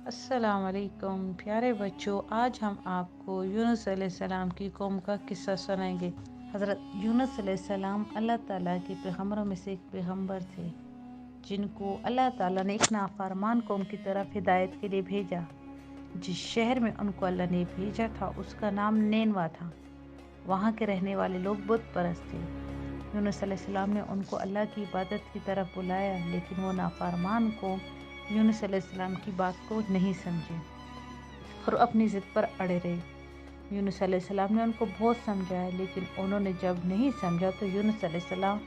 السلام علیکم پیارے بچوں، آج ہم آپ کو یونس علیہ السلام کی قوم کا قصہ سنائیں گے۔ حضرت یونس علیہ السلام اللہ تعالیٰ کے پیغمبروں میں سے ایک پیغمبر تھے، جن کو اللہ تعالیٰ نے ایک نافرمان قوم کی طرف ہدایت کے لیے بھیجا۔ جس شہر میں ان کو اللہ نے بھیجا تھا اس کا نام نینوا تھا۔ وہاں کے رہنے والے لوگ بت پرست تھے۔ یونس علیہ السلام نے ان کو اللہ کی عبادت کی طرف بلایا، لیکن وہ نافرمان قوم یونس علیہ السلام کی بات کو نہیں سمجھے اور اپنی ضد پر اڑے رہے۔ یونس علیہ السلام نے ان کو بہت سمجھایا، لیکن انہوں نے جب نہیں سمجھا تو یونس علیہ السلام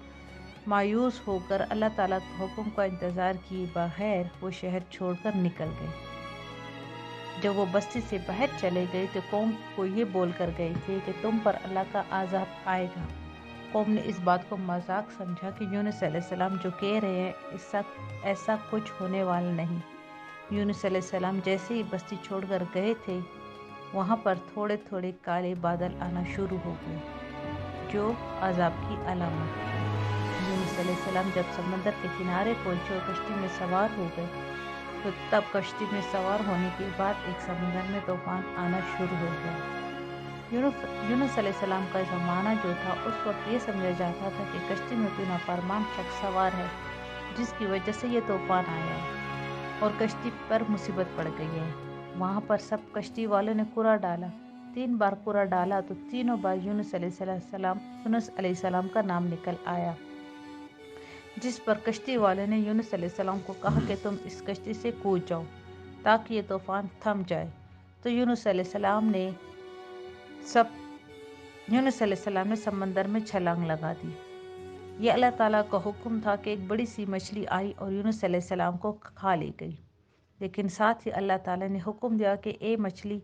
مایوس ہو کر اللہ تعالیٰ کے حکم کا انتظار کیے بغیر وہ شہر چھوڑ کر نکل گئے۔ جب وہ بستی سے باہر چلے گئے تو قوم کو یہ بول کر گئے تھے کہ تم پر اللہ کا عذاب آئے گا۔ قوم نے اس بات کو مذاق سمجھا کہ یونس علیہ السلام جو کہہ رہے ہیں ایسا کچھ ہونے والا نہیں۔ یونس علیہ السلام جیسے ہی بستی چھوڑ کر گئے تھے، وہاں پر تھوڑے تھوڑے کالے بادل آنا شروع ہو گئے، جو عذاب کی علامت تھی۔ یونس علیہ السلام جب سمندر کے کنارے پہنچے اور کشتی میں سوار ہو گئے تو تب کشتی میں سوار ہونے کے بعد ایک سمندر میں طوفان آنا شروع ہو گیا۔ یونس علیہ السلام کا زمانہ جو تھا، اس وقت یہ سمجھا جاتا تھا کہ کشتی میں کوئی نافرمان شخص سوار ہے، جس کی وجہ سے یہ طوفان آیا ہے اور کشتی پر مصیبت پڑ گئی ہے۔ وہاں پر سب کشتی والوں نے کوڑا ڈالا۔ 3 بار کوڑا ڈالا تو تینوں بار یونس علیہ السلام کا نام نکل آیا، جس پر کشتی والوں نے یونس علیہ السلام کو کہا کہ تم اس کشتی سے کود جاؤ تاکہ یہ طوفان تھم جائے۔ تو یونس علیہ السلام نے سمندر میں چھلانگ لگا دی۔ یہ اللہ تعالیٰ کا حکم تھا کہ ایک بڑی سی مچھلی آئی اور یونس علیہ السلام کو کھا لے گئی، لیکن ساتھ ہی اللہ تعالیٰ نے حکم دیا کہ اے مچھلی،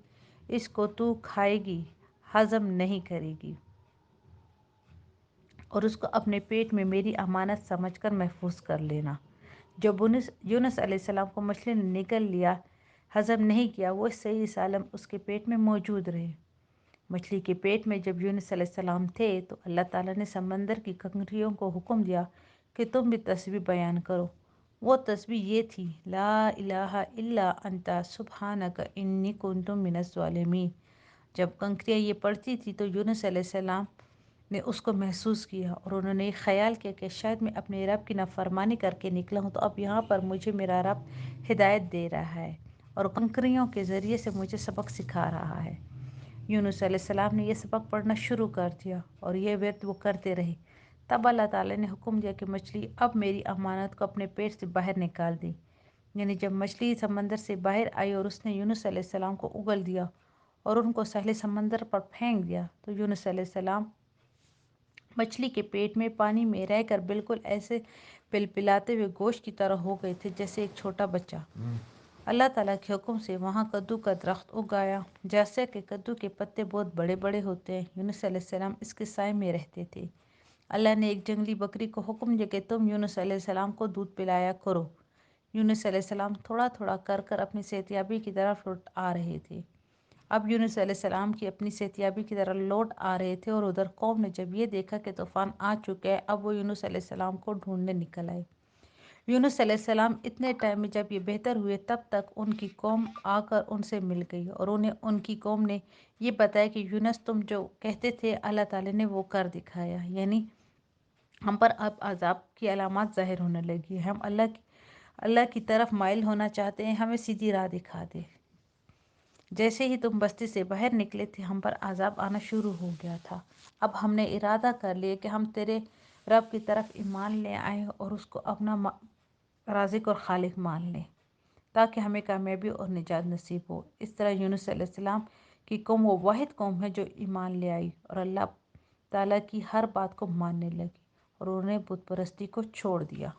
اس کو تو کھائے گی، ہضم نہیں کرے گی اور اس کو اپنے پیٹ میں میری امانت سمجھ کر محفوظ کر لینا۔ جب یونس علیہ السلام کو مچھلی نے نگل لیا، ہضم نہیں کیا، وہ صحیح سالم اس کے پیٹ میں موجود رہے۔ مچھلی کے پیٹ میں جب یونس علیہ السلام تھے تو اللہ تعالیٰ نے سمندر کی کنکریوں کو حکم دیا کہ تم بھی تسبیح بیان کرو۔ وہ تسبیح یہ تھی: لا الہ الا انت سبحانک انی کنت من الظالمین۔ جب کنکریاں یہ پڑھتی تھی تو یونس علیہ السلام نے اس کو محسوس کیا اور انہوں نے خیال کیا کہ شاید میں اپنے رب کی نافرمانی کر کے نکلا ہوں، تو اب یہاں پر مجھے میرا رب ہدایت دے رہا ہے اور کنکریوں کے ذریعے سے مجھے سبق سکھا رہا ہے۔ یونس علیہ السلام نے یہ سبق پڑھنا شروع کر دیا اور یہ ورد وہ کرتے رہے۔ تب اللہ تعالیٰ نے حکم دیا کہ مچھلی اب میری امانت کو اپنے پیٹ سے باہر نکال دے۔ یعنی جب مچھلی سمندر سے باہر آئی اور اس نے یونس علیہ السلام کو اگل دیا اور ان کو ساحل سمندر پر پھینک دیا، تو یونس علیہ السلام مچھلی کے پیٹ میں پانی میں رہ کر بالکل ایسے پلپلاتے ہوئے گوشت کی طرح ہو گئے تھے جیسے ایک چھوٹا بچہ۔ اللہ تعالیٰ کے حکم سے وہاں کدو کا درخت اگایا۔ جیسے کہ کدو کے پتے بہت بڑے بڑے ہوتے ہیں، یونس علیہ السلام اس کے سائے میں رہتے تھے۔ اللہ نے ایک جنگلی بکری کو حکم دیا کہ تم یونس علیہ السلام کو دودھ پلایا کرو۔ یونس علیہ السلام تھوڑا تھوڑا کر اپنی صحتیابی کی طرف لوٹ آ رہے تھے۔ اب یونس علیہ السلام کی اپنی صحتیابی کی طرف لوٹ آ رہے تھے اور ادھر قوم نے جب یہ دیکھا کہ طوفان آ چکا ہے، اب وہ یونس علیہ السلام کو ڈھونڈنے نکل آئے۔ یونس علیہ السلام اتنے ٹائم میں جب یہ بہتر ہوئے، تب تک ان کی قوم آ کر ان سے مل گئی اور انہیں ان کی قوم نے یہ بتایا کہ یونس تم جو کہتے تھے اللہ تعالیٰ نے وہ کر دکھایا، یعنی ہم پر اب عذاب کی علامات ظاہر ہونے لگی، ہم اللہ کی طرف مائل ہونا چاہتے ہیں، ہمیں سیدھی راہ دکھا دے۔ جیسے ہی تم بستی سے باہر نکلے تھے، ہم پر عذاب آنا شروع ہو گیا تھا۔ اب ہم نے ارادہ کر لیا کہ ہم تیرے رب کی طرف ایمان لے آئیں اور اس کو اپنا رازق اور خالق مان لیں، تاکہ ہمیں کامیابی اور نجات نصیب ہو۔ اس طرح یونس علیہ السلام کی قوم وہ واحد قوم ہے جو ایمان لے آئی اور اللہ تعالیٰ کی ہر بات کو ماننے لگی اور انہوں نے بت پرستی کو چھوڑ دیا۔